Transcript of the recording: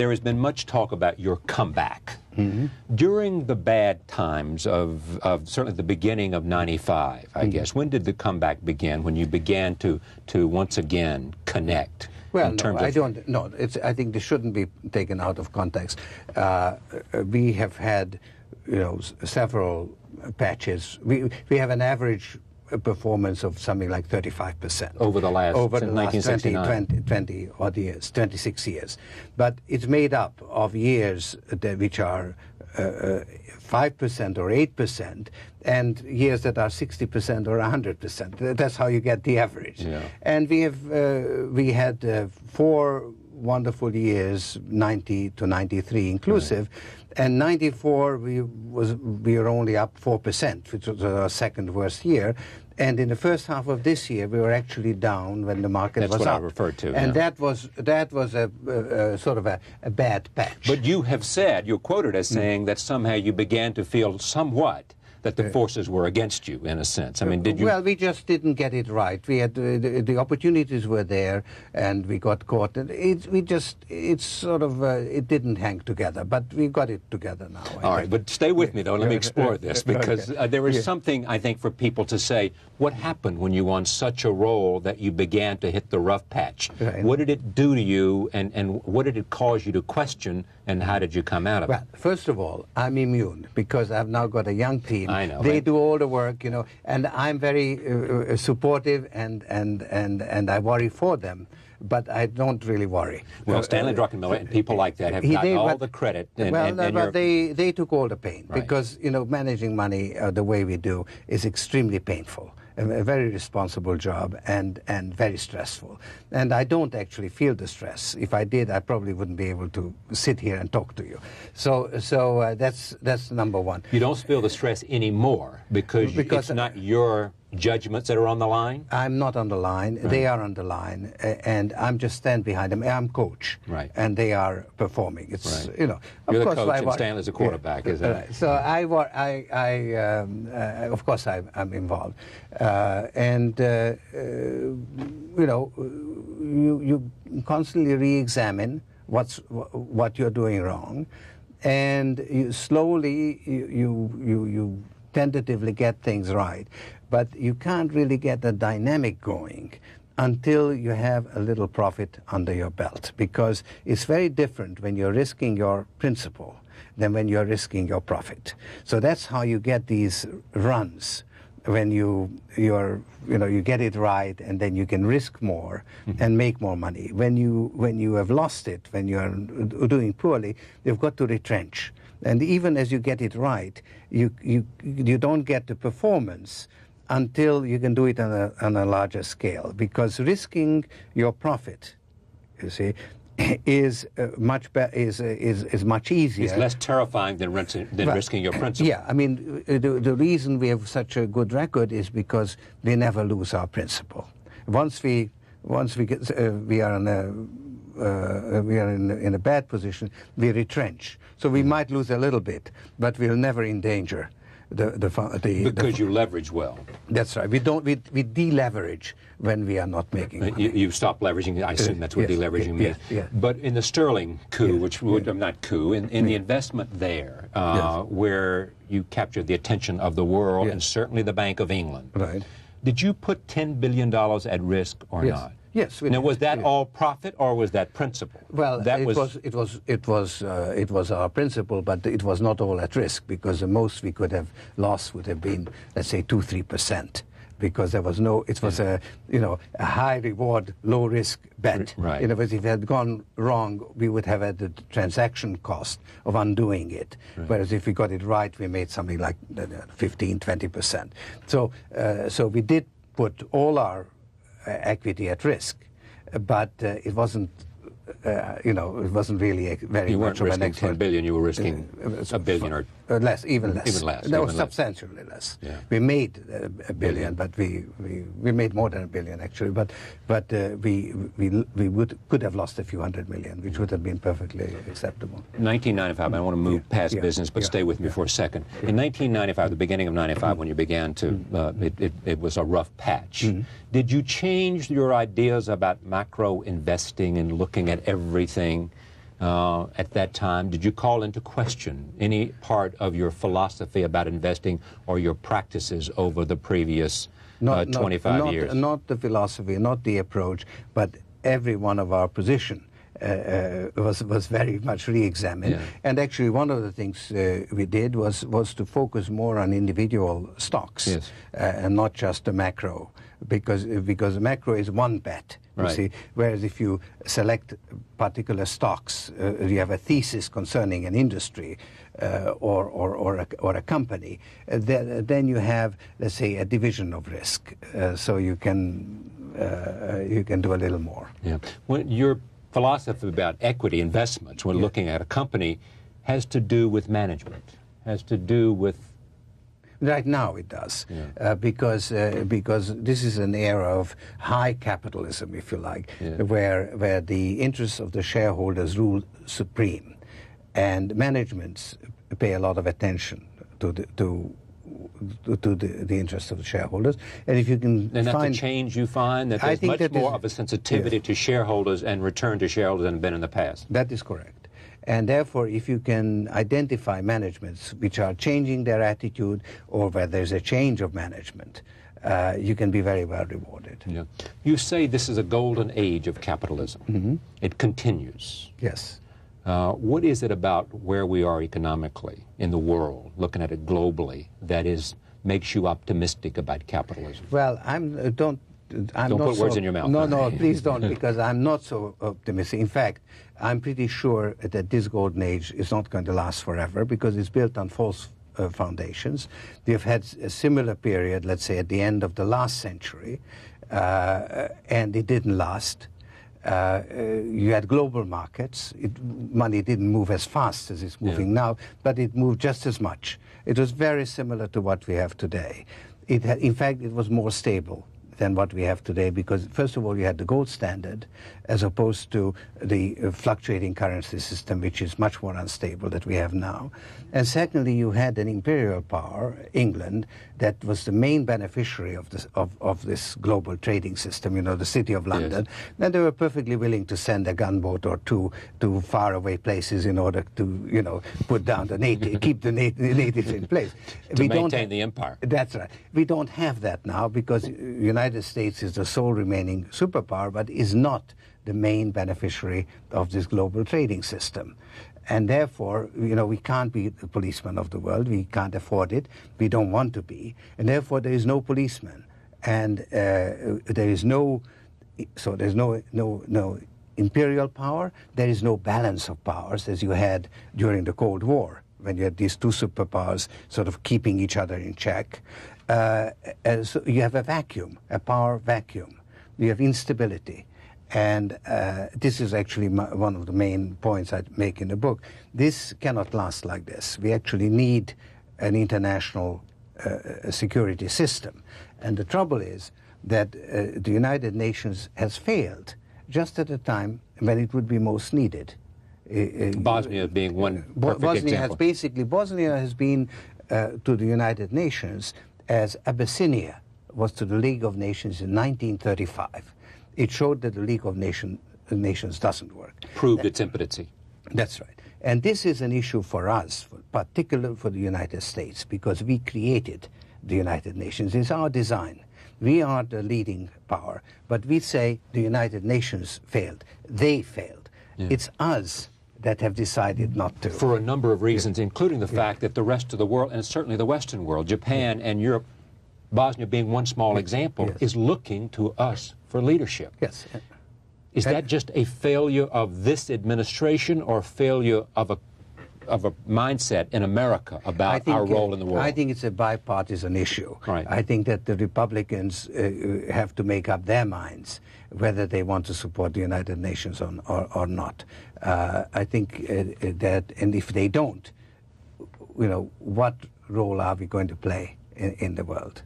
there has been much talk about your comeback. During the bad times of certainly the beginning of '95, I guess, when did the comeback begin, when you began to once again connect? Well, no, I don't. No, I think this shouldn't be taken out of context. We have had, several patches. We have an average performance of something like 35% over the last 20 odd years, 26 years. But it's made up of years which are 5% or 8%, and years that are 60% or 100%. That's how you get the average. Yeah. And we had 4 wonderful years, 90 to 93 inclusive, and 94 we were only up 4%, which was our second worst year. And in the first half of this year, we were actually down when the market was up. That's what I referred to. And that was a sort of a bad patch. But you have said, you're quoted as saying that somehow you began to feel somewhat that the forces were against you, in a sense. I mean, did you... Well, we just didn't get it right. We had the opportunities were there, and we got caught. And it didn't hang together, but we got it together now. All right, but stay with me, though. Let me explore this, because there is something, I think, for people to say, what happened when you were on such a roll that you began to hit the rough patch? Right. What did it do to you, and what did it cause you to question, and how did you come out of it? Well, first of all, I'm immune, because I've now got a young team. I know. They do all the work, and I'm very supportive, and I worry for them, but I don't really worry. Well, Stanley Druckenmiller and people like that have gotten all the credit. But they took all the pain, because, managing money the way we do is extremely painful. A very responsible job and very stressful. And I don't actually feel the stress. If I did, I probably wouldn't be able to sit here and talk to you. So that's number one. You don't feel the stress anymore because it's not your judgments that are on the line? I'm not on the line. Right. They are on the line, and I'm just stand behind them. I'm coach, right, and they are performing. It's right. Of You're course, the coach and Stanley's the quarterback, isn't it? Right. So of course I'm involved, you constantly re-examine what you're doing wrong, and you slowly you tentatively get things right. But you can't really get the dynamic going until you have a little profit under your belt, because it's very different when you're risking your principal than when you're risking your profit. So that's how you get these runs, when you get it right, and then you can risk more and make more money. When you have lost it, when you are doing poorly, you've got to retrench. And even as you get it right, you don't get the performance until you can do it on a larger scale, because risking your profit, you see, is much easier. It's less terrifying than risking your principal. Yeah, I mean, the reason we have such a good record is because we never lose our principal. Once we get we are in a bad position, we retrench. So we might lose a little bit, but we'll never endanger because you leverage well. That's right. We deleverage when we are not making money. You stop leveraging. I assume that's what deleveraging means. Yeah. But in the sterling coup, which would not coup, in the investment there, where you captured the attention of the world and certainly the Bank of England. Right. Did you put $10 billion at risk or not? Yes. Now, was that all profit, or was that principal? Well, it was our principal, but it was not all at risk, because the most we could have lost would have been, let's say, 2-3%, because there was no. It was a high reward, low risk bet. Right. But if it had gone wrong, we would have had the transaction cost of undoing it. Right. Whereas if we got it right, we made something like 15-20%. So we did put all our equity at risk, but it wasn't, it wasn't really very much of an excellent. You weren't risking $10 billion, you were risking $1 billion or less, even less. Even less. That was substantially less. Yeah. We made $1 billion, but we made more than $1 billion actually. But we could have lost a few $100 million, which would have been perfectly acceptable. 1995. I want to move past business, but stay with me for a second. In 1995, the beginning of '95, when you began to, it was a rough patch. Did you change your ideas about macro investing and looking at everything at that time? Did you call into question any part of your philosophy about investing or your practices over the previous 25 years? Not the philosophy, not the approach, but every one of our position was very much re-examined. Yeah. And actually one of the things we did was to focus more on individual stocks, yes, and not just the macro, because the macro is one bet. You right, see, whereas if you select particular stocks, you have a thesis concerning an industry or a company, then you have, let's say, a division of risk, so you can do a little more. Yeah. When your philosophy about equity investments when yeah, looking at a company has to do with management, has to do with... Right now it does, yeah, because this is an era of high capitalism, if you like, yeah, where the interests of the shareholders rule supreme, and managements pay a lot of attention to the interests of the shareholders. And if you can and that's find a change you find, that there's much more of a sensitivity yes, to shareholders and return to shareholders than been in the past. that is correct. And therefore, if you can identify managements which are changing their attitude, or where there's a change of management, you can be very well rewarded. Yeah. You say this is a golden age of capitalism. Mm-hmm. It continues. Yes. What is it about where we are economically in the world, looking at it globally, that makes you optimistic about capitalism? Well, don't put words in your mouth. No, please don't, because I'm not so optimistic. In fact, I'm pretty sure that this golden age is not going to last forever, because it's built on false foundations. We've had a similar period, let's say, at the end of the last century, and it didn't last. You had global markets. Money didn't move as fast as it's moving now, but it moved just as much. It was very similar to what we have today. In fact, it was more stable than what we have today, because first of all, you had the gold standard as opposed to the fluctuating currency system, which is much more unstable that we have now. And secondly, you had an imperial power, England, that was the main beneficiary of this global trading system, you know, the City of London. Yes. And they were perfectly willing to send a gunboat or two to faraway places in order to, you know, put down the native, keep the natives in place. To maintain the empire. That's right. We don't have that now, because the United States is the sole remaining superpower, but is not the main beneficiary of this global trading system. And therefore, you know, we can't be the policeman of the world. We can't afford it. We don't want to be. And therefore, there is no policeman. And there is no imperial power. There is no balance of powers as you had during the Cold War, when you had these two superpowers sort of keeping each other in check. So you have a vacuum, a power vacuum. You have instability. And this is actually one of the main points I make in the book. This cannot last like this. We actually need an international security system. And the trouble is that the United Nations has failed just at a time when it would be most needed. Bosnia being one perfect example. Bosnia has been to the United Nations as Abyssinia was to the League of Nations in 1935. It showed that the League of Nations doesn't work. Proved its impotency. That's right. And this is an issue for us, particularly for the United States, because we created the United Nations. It's our design. We are the leading power. But we say the United Nations failed. They failed. Yeah. It's us that have decided not to. For a number of reasons, including the fact that the rest of the world, and certainly the Western world, Japan and Europe, Bosnia being one small example, is looking to us for leadership. Yes. Is that just a failure of this administration, or failure of a mindset in America about our role in the world? I think it's a bipartisan issue. Right. I think that the Republicans have to make up their minds whether they want to support the United Nations or not. I think that, and if they don't, you know, what role are we going to play in the world?